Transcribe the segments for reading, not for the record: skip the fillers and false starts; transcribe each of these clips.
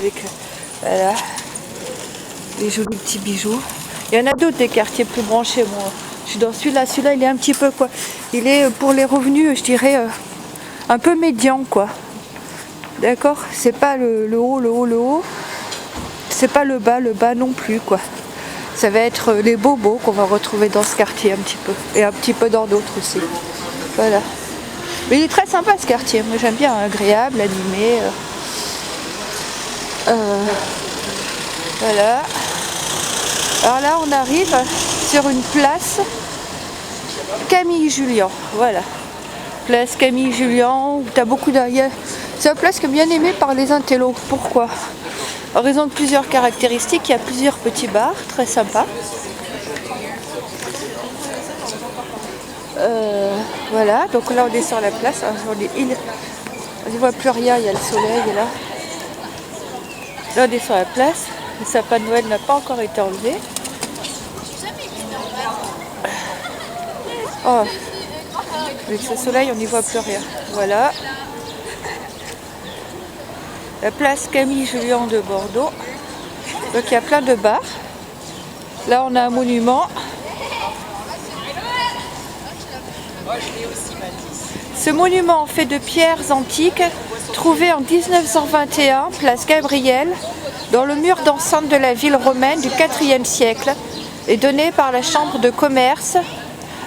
Avec voilà, les jolis petits bijoux. Il y en a d'autres des quartiers plus branchés. Moi, je suis dans celui-là. Celui-là, il est un petit peu quoi. Il est pour les revenus, je dirais, un peu médian quoi. D'accord? C'est pas le haut. C'est pas le bas non plus quoi. Ça va être les bobos qu'on va retrouver dans ce quartier un petit peu. Et un petit peu dans d'autres aussi. Voilà. Mais il est très sympa ce quartier. Moi j'aime bien, agréable, animé. Voilà. Alors là on arrive sur une place Camille Jullian. Voilà. Place Camille Jullian où tu as beaucoup d'arrière. C'est une place qui est bien aimée par les intellos. Pourquoi? En raison de plusieurs caractéristiques, il y a plusieurs petits bars très sympas. Voilà, donc là on est sur la place, hein, sur les îles. On ne voit plus rien, il y a le soleil là. Là on est sur la place, le sapin de Noël n'a pas encore été enlevé. Oh, avec ce soleil on n'y voit plus rien. Voilà. La place Camille Jullian de Bordeaux. Donc il y a plein de bars. Là on a un monument. Ce monument fait de pierres antiques, trouvé en 1921, place Gabriel, dans le mur d'enceinte de la ville romaine du IVe siècle, et donné par la Chambre de commerce,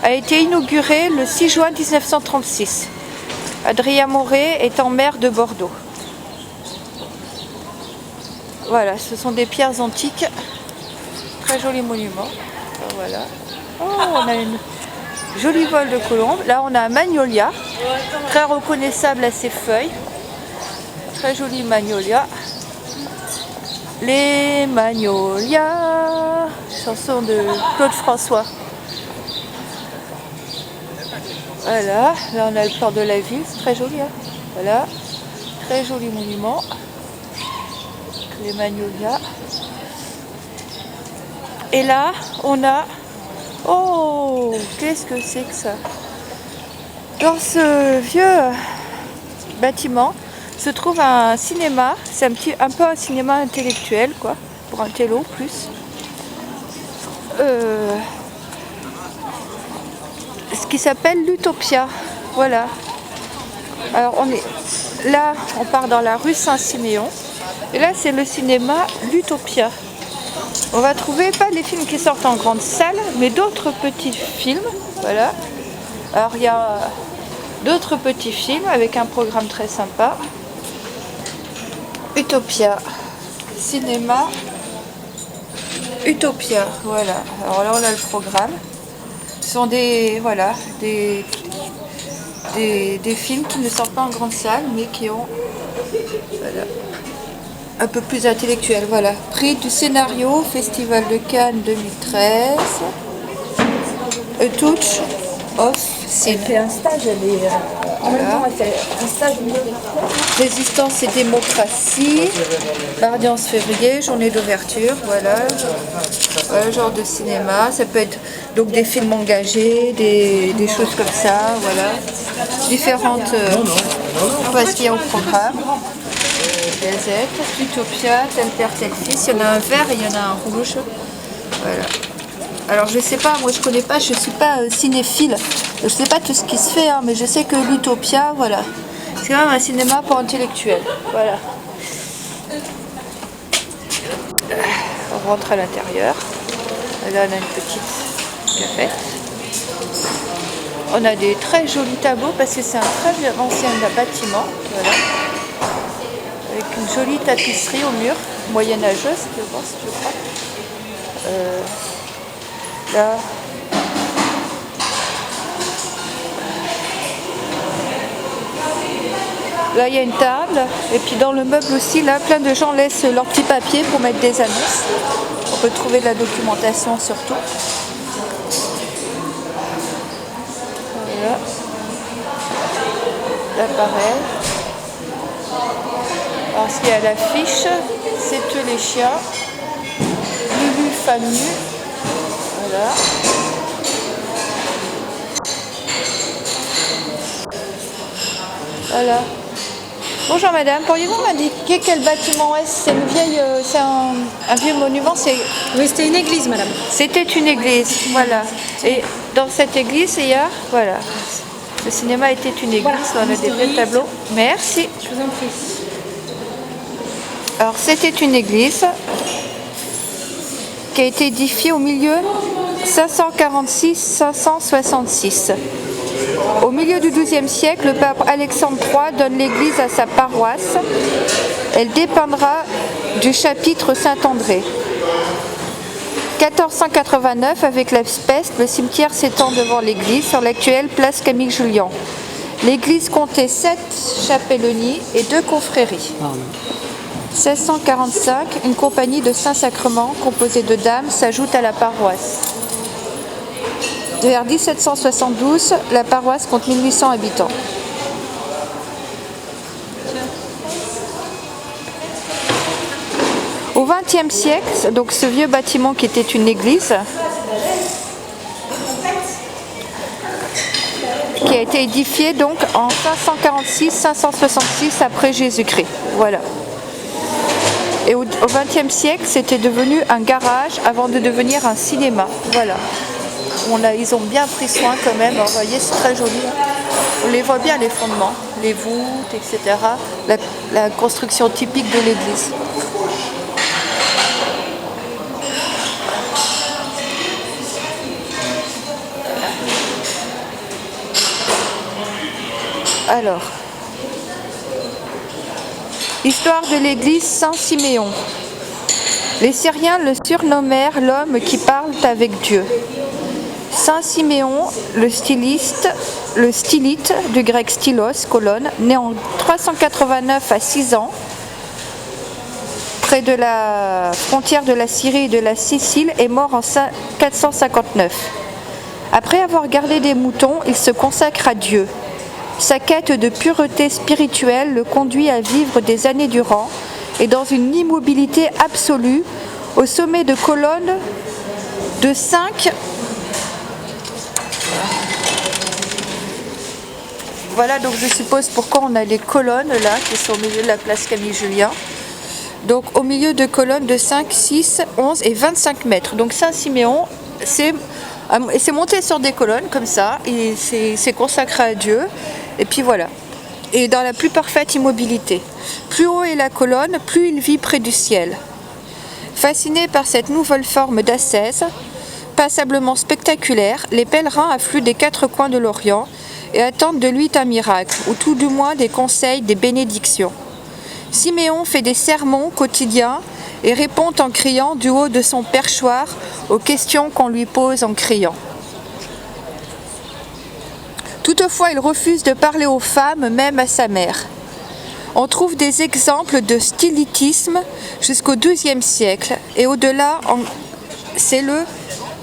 a été inauguré le 6 juin 1936. Adrien Moret étant maire de Bordeaux. Voilà, ce sont des pierres antiques, très joli monument. Voilà. Oh, on a une jolie vol de colombe. Là, on a un magnolia, très reconnaissable à ses feuilles. Très joli magnolia. Les magnolias, chanson de Claude François. Voilà, là on a le port de la ville, c'est très joli. Hein, voilà, très joli monument. Les magnolias. Et là, on a... Oh, qu'est-ce que c'est que ça? Dans ce vieux bâtiment se trouve un cinéma. C'est un peu un cinéma intellectuel, quoi, pour un télo plus. Ce qui s'appelle l'Utopia. Voilà. Alors on est là, on part dans la rue Saint-Siméon. Et là, c'est le cinéma l'Utopia. On va trouver pas les films qui sortent en grande salle, mais d'autres petits films. Voilà. Alors il y a d'autres petits films avec un programme très sympa. Utopia. Cinéma. Utopia. Voilà. Alors là, on a le programme. Ce sont des films qui ne sortent pas en grande salle, mais qui ont voilà, un peu plus intellectuel. Voilà. Prix du scénario, Festival de Cannes 2013. A Touch of Sin. Elle fait un stage, elle est en même temps, elle fait un stage Résistance et démocratie. Mardi 11 février, journée d'ouverture. Voilà. Voilà, genre de cinéma. Ça peut être donc des films engagés, des choses comme ça. Voilà. Différentes. Voilà ce qu'il y a au programme. Gazette, Utopia, tel père, tel fils. Il y en a un vert et il y en a un rouge. Voilà. Alors je sais pas, moi je connais pas, je suis pas cinéphile. Je sais pas tout ce qui se fait, hein, mais je sais que l'Utopia, voilà. C'est quand même un cinéma pour intellectuels. Voilà. On rentre à l'intérieur. Là on a une petite cafette. On a des très jolis tableaux parce que c'est un très ancien bâtiment. Voilà. Avec une jolie tapisserie au mur, moyenâgeuse, je crois. Là. Là, il y a une table. Et puis dans le meuble aussi, là, plein de gens laissent leurs petits papiers pour mettre des annonces. On peut trouver de la documentation surtout. Voilà. Là, pareil. Alors, ce qu'il y a à l'affiche, c'est que les chiens. Lulu Fanu. Voilà. Voilà. Bonjour madame, pourriez-vous m'indiquer quel bâtiment est-ce? C'est une vieille, c'est un vieux monument, Oui, c'était une église, madame. C'était une église, voilà. Et dans cette église, il y a, voilà, le cinéma était une église, Voilà, on a des vrais tableaux. Merci. Je vous en prie. Alors c'était une église qui a été édifiée au milieu 546-566. Au milieu du XIIe siècle, le pape Alexandre III donne l'église à sa paroisse. Elle dépendra du chapitre Saint-André. 1489, avec la peste, le cimetière s'étend devant l'église sur l'actuelle place Camille Jullian. L'église comptait 7 chapellenies et 2 confréries. 1645, une compagnie de Saint-Sacrement composée de dames s'ajoute à la paroisse. Vers 1772, la paroisse compte 1800 habitants. Au XXe siècle, donc ce vieux bâtiment qui était une église, qui a été édifié donc en 546-566 après Jésus-Christ. Voilà. Et au XXe siècle, c'était devenu un garage avant de devenir un cinéma. Voilà. Ils ont bien pris soin quand même. Vous voyez, c'est très joli. On les voit bien, les fondements, les voûtes, etc. La construction typique de l'église. Alors, histoire de l'église Saint-Siméon. Les Syriens le surnommèrent l'homme qui parle avec Dieu. Saint Siméon, le stylite, du grec stylos, colonne, né en 389 à 6 ans, près de la frontière de la Syrie et de la Sicile, est mort en 459. Après avoir gardé des moutons, il se consacre à Dieu. Sa quête de pureté spirituelle le conduit à vivre des années durant et dans une immobilité absolue, au sommet de colonnes de 5. Voilà, donc je suppose pourquoi on a les colonnes là, qui sont au milieu de la place Camille Jullian. Donc au milieu de colonnes de 5, 6, 11 et 25 mètres. Donc Saint-Siméon, c'est monté sur des colonnes comme ça, et c'est consacré à Dieu. Et puis voilà. Et dans la plus parfaite immobilité. Plus haut est la colonne, plus il vit près du ciel. Fasciné par cette nouvelle forme d'ascèse, passablement spectaculaire, les pèlerins affluent des 4 coins de l'Orient et attendent de lui un miracle, ou tout du moins des conseils, des bénédictions. Siméon fait des sermons quotidiens et répond en criant du haut de son perchoir aux questions qu'on lui pose en criant. Toutefois, il refuse de parler aux femmes, même à sa mère. On trouve des exemples de stylitisme jusqu'au XIIe siècle, et au-delà, c'est le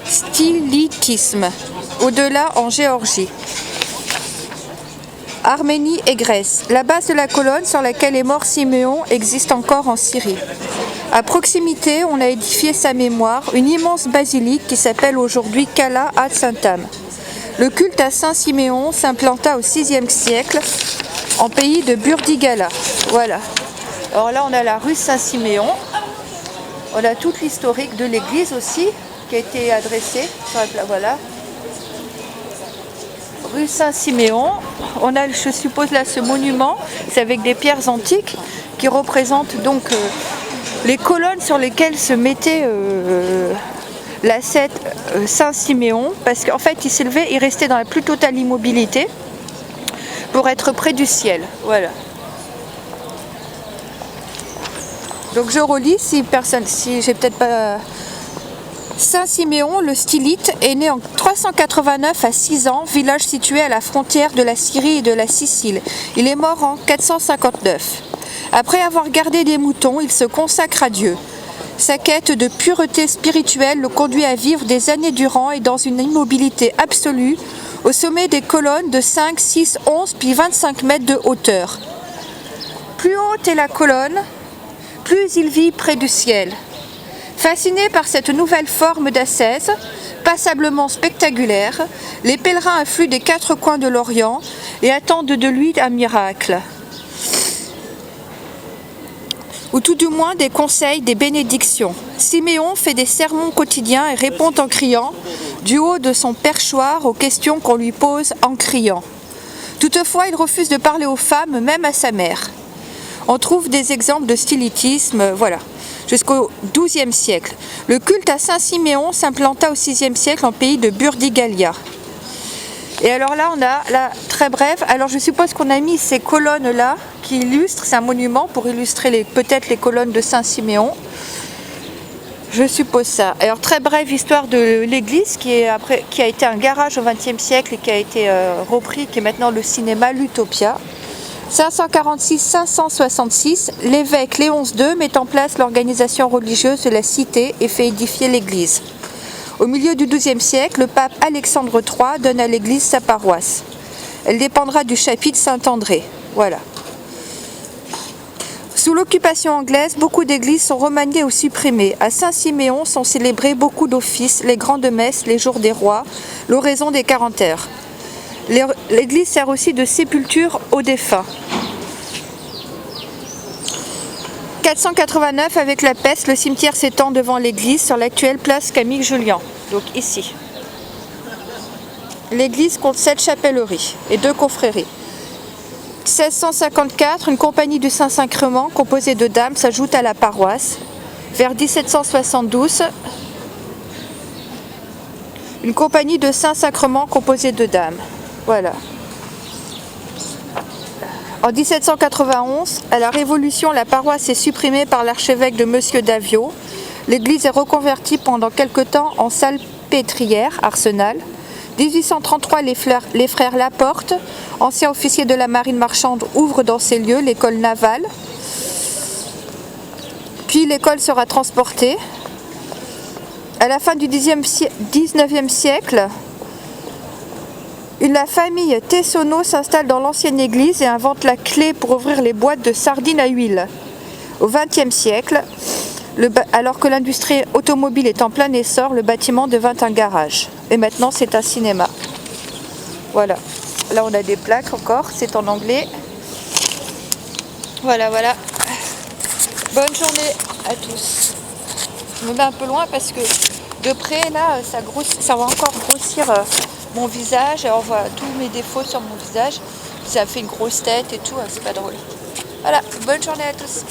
stylitisme, au-delà en Géorgie. Arménie et Grèce. La base de la colonne sur laquelle est mort Siméon existe encore en Syrie. À proximité, on a édifié sa mémoire une immense basilique qui s'appelle aujourd'hui Cala ad Saintam. Le culte à Saint-Siméon s'implanta au VIe siècle en pays de Burdigala. Voilà. Alors là, on a la rue Saint-Siméon. On a toute l'historique de l'église aussi qui a été adressée. Voilà. Rue Saint-Siméon, on a, je suppose là, ce monument, c'est avec des pierres antiques qui représentent donc les colonnes sur lesquelles se mettait l'ascète Saint-Siméon, parce qu'en fait il s'élevait, il restait dans la plus totale immobilité pour être près du ciel. Voilà. Donc je relis si j'ai peut-être pas. Saint-Siméon, le stylite, est né en 389 à 6 ans, village situé à la frontière de la Syrie et de la Sicile. Il est mort en 459. Après avoir gardé des moutons, il se consacre à Dieu. Sa quête de pureté spirituelle le conduit à vivre des années durant et dans une immobilité absolue, au sommet des colonnes de 5, 6, 11 puis 25 mètres de hauteur. Plus haute est la colonne, plus il vit près du ciel. Fascinés par cette nouvelle forme d'ascèse, passablement spectaculaire, les pèlerins affluent des 4 coins de l'Orient et attendent de lui un miracle. tout du moins des conseils, des bénédictions. Siméon fait des sermons quotidiens et répond en criant, du haut de son perchoir, aux questions qu'on lui pose en criant. Toutefois, il refuse de parler aux femmes, même à sa mère. On trouve des exemples de stylitisme, voilà, jusqu'au XIIe siècle. Le culte à Saint-Siméon s'implanta au VIe siècle en pays de Burdigalia. Et alors là, on a, là, très bref, alors je suppose qu'on a mis ces colonnes-là qui illustrent, c'est un monument pour illustrer peut-être les colonnes de Saint-Siméon. Je suppose ça. Alors très brève histoire de l'église qui a été un garage au XXe siècle et qui a été repris, qui est maintenant le cinéma l'Utopia. 546-566, l'évêque Léon II met en place l'organisation religieuse de la cité et fait édifier l'église. Au milieu du XIIe siècle, le pape Alexandre III donne à l'église sa paroisse. Elle dépendra du chapitre Saint-André. Voilà. Sous l'occupation anglaise, beaucoup d'églises sont remaniées ou supprimées. À Saint-Siméon sont célébrés beaucoup d'offices, les grandes messes, les jours des rois, l'oraison des 40 heures. L'église sert aussi de sépulture aux défunts. 489, avec la peste, le cimetière s'étend devant l'église sur l'actuelle place Camille Jullian, donc ici. L'église compte 7 chapelleries et 2 confréries. 1654, une compagnie du Saint-Sacrement composée de dames s'ajoute à la paroisse. Vers 1772, une compagnie de Saint-Sacrement composée de dames. Voilà. En 1791, à la Révolution, la paroisse est supprimée par l'archevêque de Monsieur d'Aviaux. L'église est reconvertie pendant quelque temps en salpêtrière, arsenal. 1833, les frères Laporte, anciens officiers de la marine marchande, ouvrent dans ces lieux l'école navale. Puis l'école sera transportée. À la fin du 19e siècle, la famille Tessonneau s'installe dans l'ancienne église et invente la clé pour ouvrir les boîtes de sardines à huile. Au XXe siècle, alors que l'industrie automobile est en plein essor, le bâtiment devint un garage. Et maintenant, c'est un cinéma. Voilà. Là, on a des plaques encore. C'est en anglais. Voilà, voilà. Bonne journée à tous. Je me mets un peu loin parce que de près, là, ça va encore grossir mon visage. Et on voit tous mes défauts sur mon visage. Ça fait une grosse tête et tout. C'est pas drôle. Voilà. Bonne journée à tous.